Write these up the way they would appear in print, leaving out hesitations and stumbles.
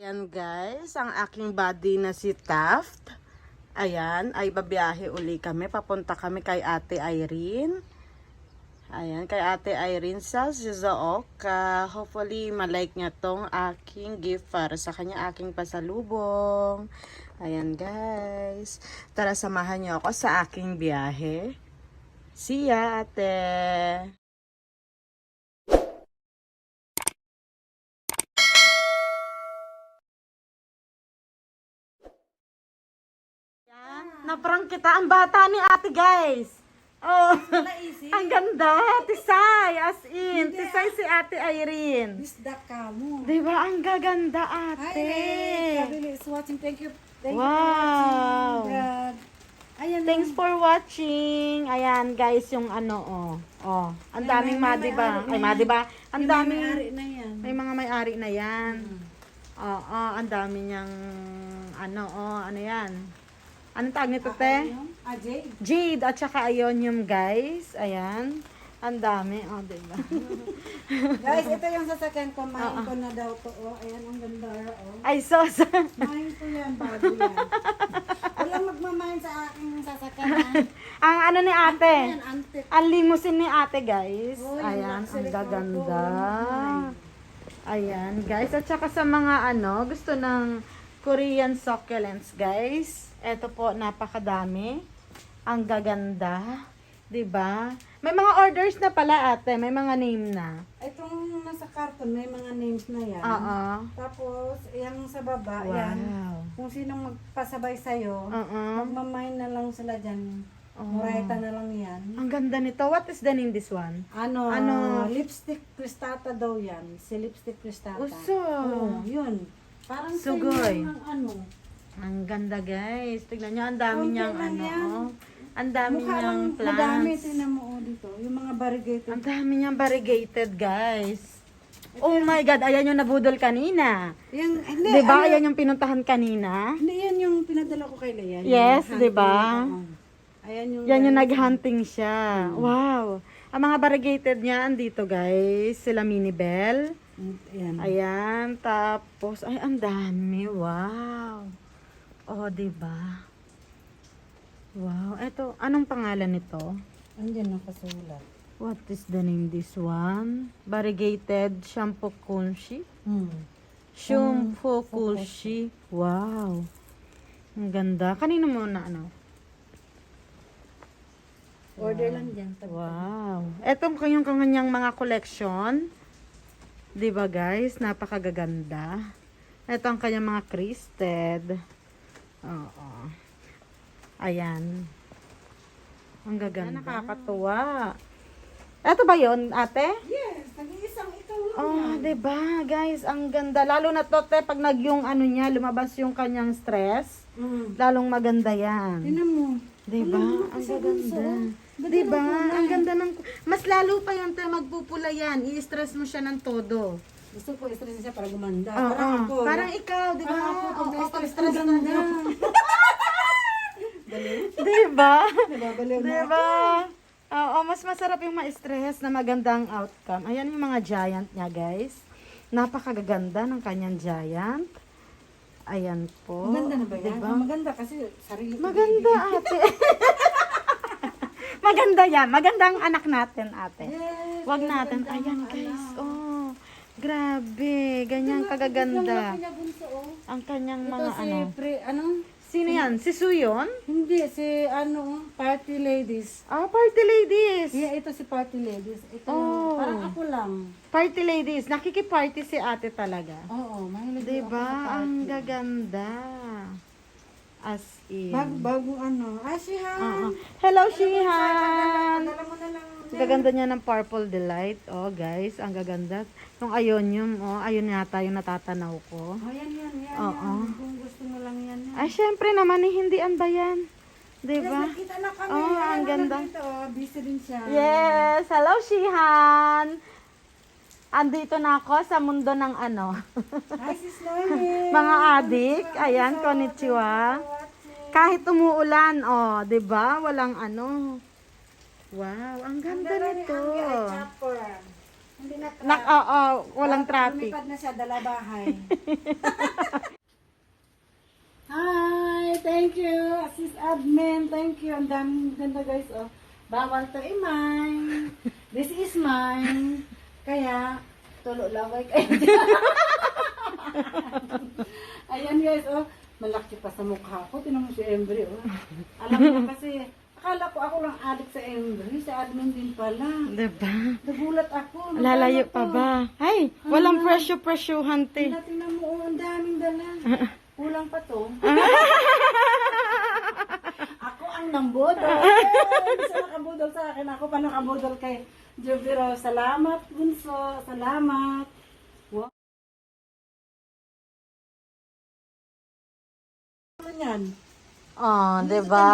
Ayan guys, ang aking buddy na si Taft. Ayan, ay babiyahe uli kami. Papunta kami kay Ate Irene. Ayan, kay Ate Irene sa Shizuoka. Hopefully, malike niya tong aking gift para sa kanya, aking pasalubong. Ayan guys. Tara, samahan niyo ako sa aking biyahe. See ya, ate! Naprang kita ang bata ni ate guys. Oh, ang ganda. Tisay, as in. Tisay si ate Irene. Bisda ka mo. Diba, ang gaganda ate. Hi, Kabili is watching. Thank you. Thank you Wow. for watching, Brad. Ayan. Thanks for watching. Ayan guys, yung ano, oh. Oh, ang daming madiba. Ay, madiba. Ang daming, May-ari na yan. may mga may-ari na yan. Oo, ang dami niyang, ano yan. Anong tawag nito, te? Jade. Jade at saka Ionium, guys. Ayan. Ang dami. Oh, diba? Guys, ito yung sasakyan ko. Mahin ko na daw to. Oh, ayan, ang ganda. Oh. Ay, sos. Mahin ko yan, bago yan. Walang magmamahin sa aking sasakyan. Ang ano ni ate? Ayan, antik. Ang limousine ni ate, guys. Oh, yung Ayan, ang luxury gaganda. car Ayan, guys. At saka sa mga gusto ng Korean succulents, guys. Ito po, napakadami. Ang gaganda. 'Di ba? May mga orders na pala ate, may mga name na. Itong nasa karton, may mga names na yan. Oo. Tapos, yung sa baba, Wow. yan. Kung sinong magpasabay sa'yo, Oo. magmamahin na lang sila dyan. Oh. Murayta na lang yan. Ang ganda nito. What is the name this one? Ano? Ano? Lipstick cristata daw yan. Si lipstick cristata. Uso. Oo, yun. Parang Sugoy. sa'yo ng ano. Ang ganda guys. Tignan nyo, ang dami Konti niyang lang yan. oh. Ang dami Mukha niyang lang madami. plants. Tingnan mo oh, dito. Yung mga variegated. Ang dami niyang variegated guys. Oh my God, ayan yung nabudol kanina. Yung, hindi, Diba? ano, Ayan yung pinuntahan kanina. hindi yan yung pinadala ko kay Leia. Yes, Yung diba? hunting, oo. Ayan yung... Yan yung nag-hunting siya. Wow. Ang mga variegated niya, andito guys. Sila Mini Bell. Ayan. Ayan. Tapos, ay, ang dami. Wow. Oh, diba? Wow. Eto, anong pangalan nito? Andiyan nakasulat. What is the name this one? Variegated shampoo kunshi. Shampoo kunshi. Wow. Ang ganda. Kanino mo na Order lang dyan. Wow. Ito yung kanyang mga collection. 'Di ba guys? Napakagaganda. Ito ang kanyang mga crested. Oo. Ayan. Ang gaganda. Nakakatuwa. Ito ba 'yon, ate? Yes, nag-iisang ikaw lang. Oh, 'di ba, guys? Ang ganda. Lalo na to, te, pag yung niya, lumabas yung kanyang stress. Lalong maganda 'yan. Tinan mo. 'Di ba? Ang gaganda. 'Di ba? Ang ganda ng mas lalo pa yung te magpupula 'yan. I-stress mo siya ng todo. Gusto ko i-stress siya para gumanda. Oo. Parang ako. Parang ikaw, 'di ba? Parang ako, pag Oo, na-stress stress ka na ganda. Dali. 'Di ba? Nababaliw na 'Di ako. ba? Oo, mas masarap yung ma-stress na magandang outcome. Ayan yung mga giant niya, guys. Napakaganda ng kanyang giant. Ayan po. Maganda na ba yan? Diba? Maganda kasi sarili ko. Maganda, ate. Maganda yan. Magandang anak natin, ate. Yes, Wag yes, natin. maganda Ayan, ang guys. anak. Oh, grabe. Ganyan kagaganda. Kanya bunso, oh. Ang kanyang Ito mga si Sino yan? Si Suyon? Hindi, si Party Ladies. Ah, party ladies. Yeah, ito si Party Ladies. Ito, Oh. parang ako lang. Party ladies. Nakikiparty si ate talaga. Oo, mahilig ako Diba? sa party. Ang gaganda. As in. Bagong ano. Ah, si Han. Oo. Hello, Shihan. Padala mo na lang. Gaganda niya ng Purple Delight. Oh, guys. Ang gaganda. Yung Ionium. Oh, ayun yata yung natatanaw ko. Oh, yan. Oo. Yan. Kung gusto mo lang yan. Ay, syempre naman, hindi an ba yan? Diba? Yes, nakita na kami. Oh, Ayan, ang ganda. Dito, oh. Busy din siya. Yes! Hello, Shihan! Andito na ako sa mundo ng Hi, sis Noemi. mga adik. Ayan, konnichiwa. Kahit umuulan, oh, 'di ba? Walang Wow, ang ganda nito. Hindi na Oo, walang traffic. Lumipad na siya, dalabahay. Hi! Thank you! Assist admin, thank you. Ang daming ganda guys, oh. Bawal to mine. This is mine. Kaya, tulo laway kayo. Ayan guys, oh. Malaki pa sa mukha ko. Tinan mo si Embry, oh. Alam mo kasi, akala ko ako lang adik sa Embry. Sa admin din pala. Diba? Nagulat ako. Lalayo pa ba? Ay, walang presyo-presyohan, te. Tingnan mo, oh, ang daming dala. Kulang pa to. Ako ang nambudol. Hindi siya nakabudol sa akin. Ako pa nakabudol kay Jubiro. Salamat, Bunso. Salamat. Wow. Ano yan? Oh, diba?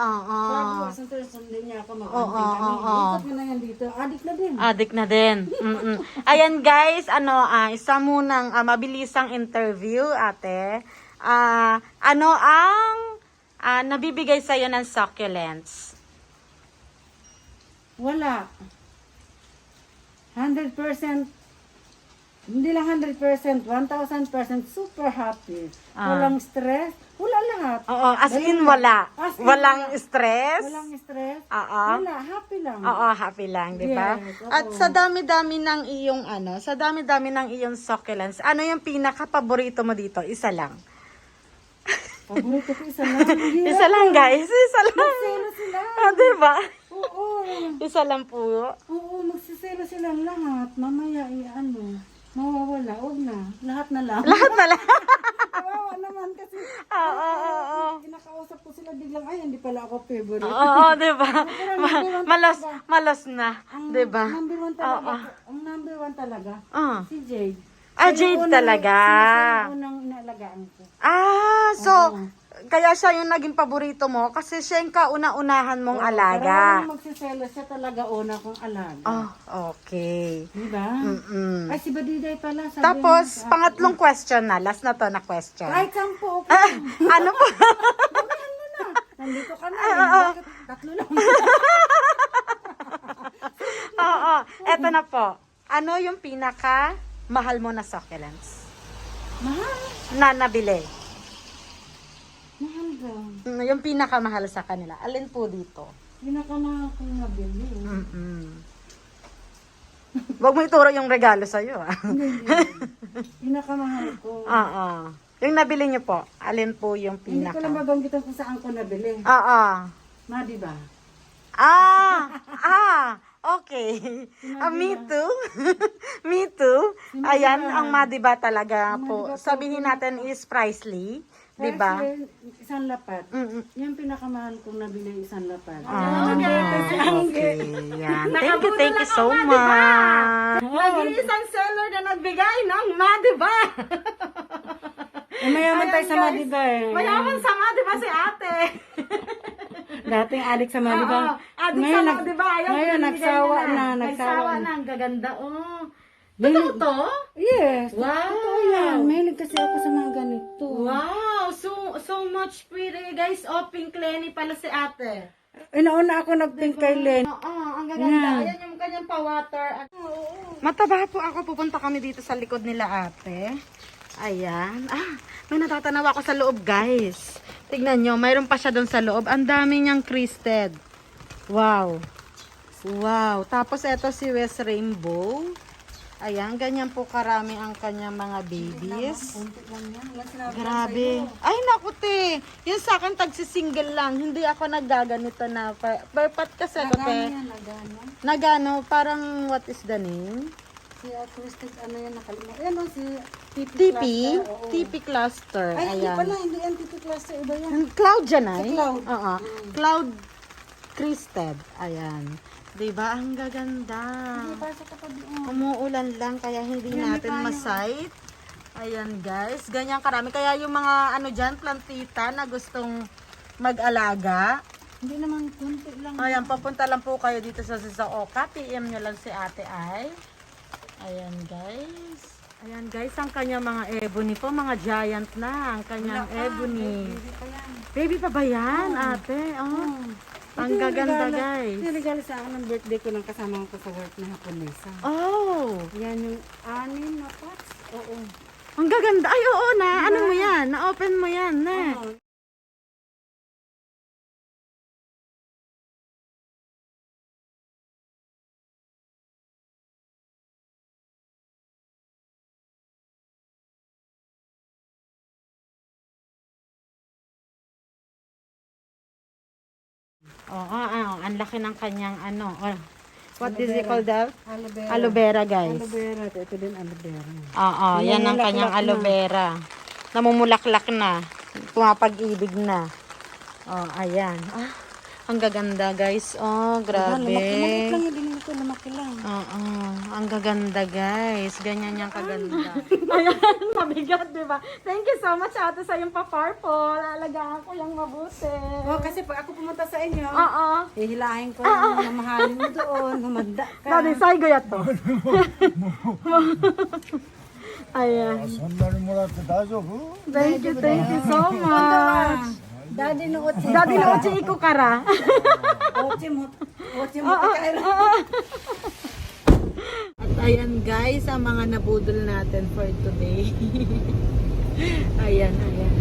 Oo. Bago, sundin niya ako mag-amping kami. Ikot mo na yan dito. Adik na din. Adik na din. Ayan guys, isa munang mabilisang interview, ate. Ano ang nabibigay sa'yo ng succulents? Wala. 100%. Hindi lang 100%, 1,000% super happy. Walang stress, wala lahat. Oo, as in wala. As in Walang wala. stress. Walang stress. Oo. Wala, happy lang. Oo, happy lang, di ba? Yes, oo. At sa dami-dami ng iyong sa dami-dami ng iyong succulents, ano yung pinaka-paborito mo dito? Isa lang. Paborito ko isa lang. Isa lang, guys. Isa lang. Magsiselo sila. Di ba? Oo. Isa lang po. Oo, magsiselo silang lahat. Mamaya, mawawala. Huwag na. Lahat na lang. Lahat na lang. Kawawa naman kasi. Oo. Kinakausap ko sila biglang, ay, hindi pala ako favorite. Oo, di ba? Malas na. Di ba? Number one talaga. Ang number one talaga. Si Jade. Jade talaga. Siya yung unang inaalagaan ko. So, kaya siya yung naging paborito mo kasi siya yung kauna-unahan mong alaga. Pero magsiselo siya talaga una kong alaga. Okay. Diba? Ay, si Badiday pala. Sabi Tapos, pangatlong question na. Last na to na question. kahit 10, okay. Ano po? Damihan mo na. Nandito ka na. Bakit tatlo lang? Oo. Eto na po. Ano yung pinaka mahal mo na succulents? Mahal. Na nabili? Mahal daw. Yung pinakamahal sa kanila. Alin po dito? Pinakamahal kong nabili. Huwag mo ituro yung regalo sa'yo, Hindi. Pinakamahal ko. Oo. Yung nabili niyo po, alin po yung Hindi ko pinaka? lang babanggitan kung saan ko nabili. Oo. Diba? Okay. Me too. Me too. Ayan, ang Madiba talaga po. Sabihin natin is pricely. Diba? Kasi isang lapad. Yung pinakamahal kong nabili isang lapad. Okay. Yan. Thank you so much. Nag-iisang seller na nagbigay ng Madiba. Mayaman tayo sa Madiba eh. Mayaman sa Madiba si ate. Dating adik sa Madiba. Adik sa Madiba. Ngayon, nagsawa na. Nagsawa na. Ang gaganda. Totoo to? Yes. Wow. Totoo yan. Mahilig kasi ako sa mga ganito. Wow. So much pretty. Guys, pink Lenny pala si ate. Inauna ako nag-pink kay Len. Ang gaganda. Ayan yung kanyang pa-water. Mataba po ako. Pupunta kami dito sa likod nila ate. Ayan. May natatanaw ako sa loob guys. Tignan nyo. Mayroon pa siya doon sa loob. Ang dami niyang crested. Wow. Wow. Tapos eto si West Rainbow. Ayan. Ganyan po karami ang kanyang mga babies. Grabe. Ay, naku, te. Yung sa akin, tagsisingle lang. Hindi ako nagaganito na. Perpat kasi ako, te. Nagano, parang, what is the name? Si acoustic, ano yan, nakalimutan. Ayan o, si TP TP? Cluster. Oo. TP Cluster. Ay, hindi Ayan. pala, hindi yan TP Cluster, iba yan. Cloud dyan ay? Si Cloud. Oo. Cloud Crested. Ayan. Diba? Ang gaganda. Hindi, para sa katabi. Umuulan lang kaya hindi natin masight. Ayan guys. Ganyan karami. Kaya yung mga ano dyan, plantita na gustong mag-alaga. Hindi naman, kunti lang. Ayan, papunta lang po kayo dito sa Oka. PM nyo lang si Ate Ay. Ayan guys. Ayan guys, ang kanya mga ebony po. Mga giant na. Ang kanyang ebony. Baby pa yan. Baby pa ba yan, ate? Ang gaganda, guys. Yung regalo sa akin ng birthday ko ng kasama ko sa work na Haponesa. Oh, Yan yung 6 na pots. Oo. ang gaganda. Ay, oo na. Ano mo yan? Na-open mo yan, na. Oo. Oo, ang laki ng kanyang ano. What is it called that? Aloe vera. Aloe vera, guys. Aloe vera. Ito din aloe vera. Oo, yan ang Namumulaklak kanyang na. aloe vera. Namumulaklak na. Pumapag-ibig na. Oh, ayan. Ang gaganda, guys. Oh, grabe. Lumaki lang yung binili ko. Lumaki lang. Oo, ang gaganda, guys. Ganyan yung kaganda. Ayan, mabigat, di ba? Thank you so much, ate, sa yung pa-purple. Alagaan ko yung mabuti. Oh, kasi pag ako pumunta sa inyo, Oo. hihilahin ko yung mamahalin mo doon. Humanda ka. Dati, say goya to. Ayan. そんなにもらって大丈夫 Thank you so much. Daddy no ochi. Dati na uchi iko kara. Ochi mo. Ochi mo. At ayan guys, ang mga nabudol natin for today. Ayan, ayan.